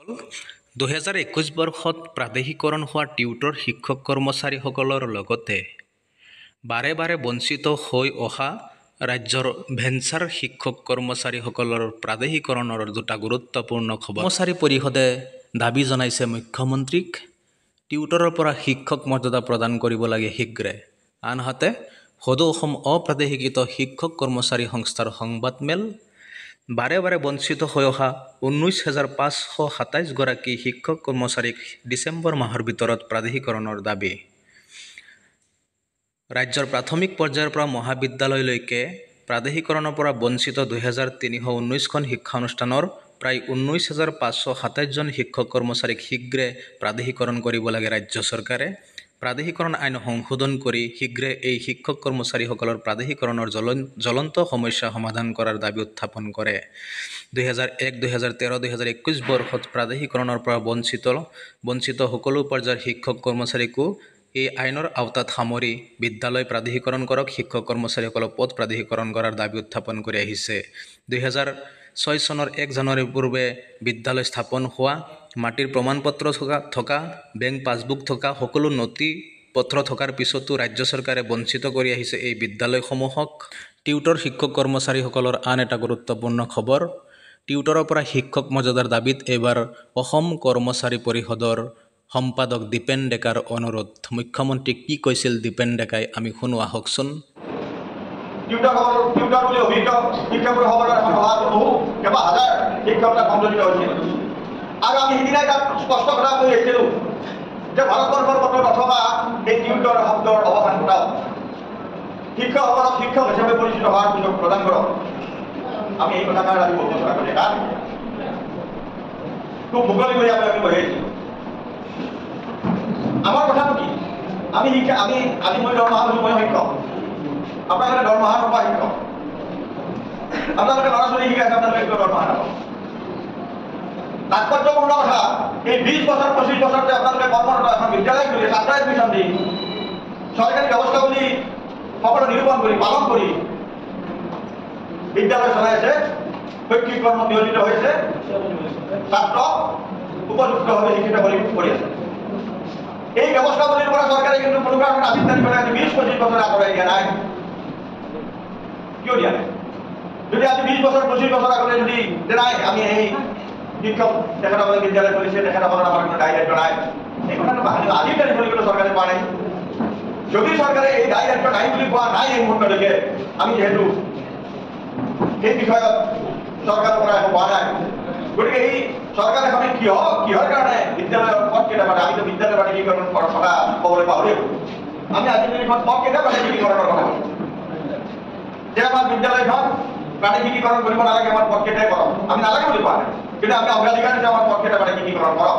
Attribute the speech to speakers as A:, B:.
A: 2021 বৰ্ষত প্ৰাদেশিকৰণ হোৱা টিউটৰ শিক্ষক কৰ্মচাৰীসকলৰ লগতে বাৰে বাৰে বঞ্চিত হৈ অহা ৰাজ্যৰ ভেঞ্চাৰ শিক্ষক কৰ্মচাৰীসকলৰ প্ৰাদেশিকৰণৰ দুটা গুৰুত্বপূৰ্ণ খবৰ। কৰ্মচাৰী পৰিষদে দাবী জনাইছে মুখ্যমন্ত্ৰীক টিউটৰৰ পৰা শিক্ষক মৰ্যাদা প্ৰদান কৰিব লাগে শীঘ্ৰে। আনহাতে সদৌ অসম অপ্ৰাদেশিকৃত শিক্ষক কৰ্মচাৰী সংস্থাৰ সংবাদমেল বাৰে বাৰে বঞ্চিত হৈ অহা 19,527 গৰাকী শিক্ষক কৰ্মচাৰীক ডিচেম্বৰ মাহৰ ভিতৰত প্ৰাদেশিকৰণৰ দাবী। ৰাজ্যৰ প্ৰাথমিক পৰ্যায়ৰ পৰা মহাবিদ্যালয়লৈকে প্ৰাদেশিকৰণৰ পৰা বঞ্চিত 2,319খন শিক্ষানুষ্ঠানৰ প্ৰায় 19,527জন শিক্ষক কৰ্মচাৰীক শীঘ্ৰে প্ৰাদেশিকৰণ কৰিব লাগে ৰাজ্য চৰকাৰে। প্ৰাদেশিকৰণ আইন সংশোধন কৰি শীঘ্ৰে এই শিক্ষক কৰ্মচাৰীসকলৰ প্ৰাদেশিকৰণৰ জ্বলন্ত সমস্যা সমাধান কৰাৰ দাবী উত্থাপন কৰে। 2001, 2013, 2021 বৰ্ষত প্ৰাদেশিকৰণৰ পৰা বঞ্চিত সকলো পৰ্যায়ৰ শিক্ষক কৰ্মচাৰীকো এই আইনৰ আওতাত সামৰি বিদ্যালয় প্ৰাদেশিকৰণ কৰক, শিক্ষক কৰ্মচাৰীসকলক পদ প্ৰাদেশিকৰণ কৰাৰ দাবী উত্থাপন কৰি আহিছে। 2006 চনৰ 1 জানুৱাৰীৰ পূৰ্বে বিদ্যালয় স্থাপন হোৱা, মাটিৰ প্ৰমাণপত্ৰ থকা, বেংক পাছবুক থকা সকলো নথি পত্ৰ থকাৰ পিছতো ৰাজ্য চৰকাৰে বঞ্চিত কৰি আহিছে এই বিদ্যালয়সমূহক। টিউটৰ শিক্ষক কৰ্মচাৰীসকলৰ আন এটা গুৰুত্বপূৰ্ণ খবৰ। টিউটৰৰ পৰা শিক্ষক মৰ্যাদাৰ দাবীত এইবাৰ অসম কৰ্মচাৰী পৰিষদৰ সম্পাদক দীপেন ডেকাৰ অনুৰোধ। মুখ্যমন্ত্ৰীক কি কৈছিল দীপেন ডেকাই, আমি শুনো আহকচোন।
B: আৰু আমি সিদিনাই তাত স্পষ্ট কথা কৈ আহিছিলোঁ যে ভাৰতবৰ্ষৰ পত্ৰ নথকা এই টিউটৰ শব্দৰ অৱসান ঘটাওক, শিক্ষকসকলক শিক্ষক হিচাপে পৰিচিত হোৱাৰ সুযোগ প্ৰদান কৰক। আমি এই কথাষাৰ আজি ঘোষণা কৰি খুব মুকলি কৰি আমি বহি আহিছিলোঁ। আমাৰ কথাটো কি? আমি আজি মই দৰমহা লৈছোঁ, মই শিক্ষক, আপোনালোকে দৰমহা নোপোৱা শিক্ষক, আপোনালোকে ল'ৰা ছোৱালী শিকাইছে, আপোনালোকে দৰমহা নাপাব। তাৎপৰ্যপূৰ্ণ কথা, এই 20 বছৰ 25 বছৰতে আপোনালোকে কৰ্মৰত এখন বিদ্যালয় খুলি ছাত্ৰ এডমিশ্যন দি চৰকাৰী ব্যৱস্থাৱলী সকলো নিৰূপণ কৰি পালন কৰি বিদ্যালয় চলাই আছে, শৈক্ষিক কৰ্মত নিয়োজিত হৈছে, ছাত্ৰক উপযুক্তভাৱে শিক্ষিত কৰি আছে। এই ব্যৱস্থাৱলীৰ পৰা চৰকাৰে কিন্তু কোনো কাৰণত আবিষ্কাৰী কৰে 20-25 বছৰ আগবঢ়াই দিয়া নাই। কিয় দিয়া নাই? যদি আজি 20 বছৰ 25 বছৰ আগতে যদি নাই আমি এই শিক্ষক তেখেতসকলে বিদ্যালয় খুলিছে, তেখেতসকলৰ আমাৰ কোনো দায় দায়িত্ব নাই, এই কথাটো আজিৰ তাৰিখ কৰিবলৈ চৰকাৰে কোৱা নাই। যদি চৰকাৰে এই দায় দায়িত্ব নাই বুলি কোৱা নাই এই মুহূৰ্তলৈকে, আমি যিহেতু সেই বিষয়ত চৰকাৰৰ পৰা একো কোৱা নাই, গতিকে এই চৰকাৰ এখনে কিহৰ কাৰণে বিদ্যালয়ৰ পদ কেইটা পাতে? আমিতো বিদ্যালয় প্ৰাদেশিকৰণ কথা ক'বলৈ পাহৰি গ'লো। আমি আজিৰ দিনখন পদ কেইটা প্ৰাদেশিকৰণৰ কথা কৈছোঁ যে আমাৰ বিদ্যালয়খন প্ৰাদেশিকীকৰণ কৰিব নালাগে, আমাৰ পদ কেইটাই কৰক। আমি নালাগে বুলি কোৱা নাই, কিন্তু আমি অগ্ৰাধিকাৰ দিছোঁ আমাৰ পদ কেইটা প্ৰাদেশিকীকৰণ কৰক।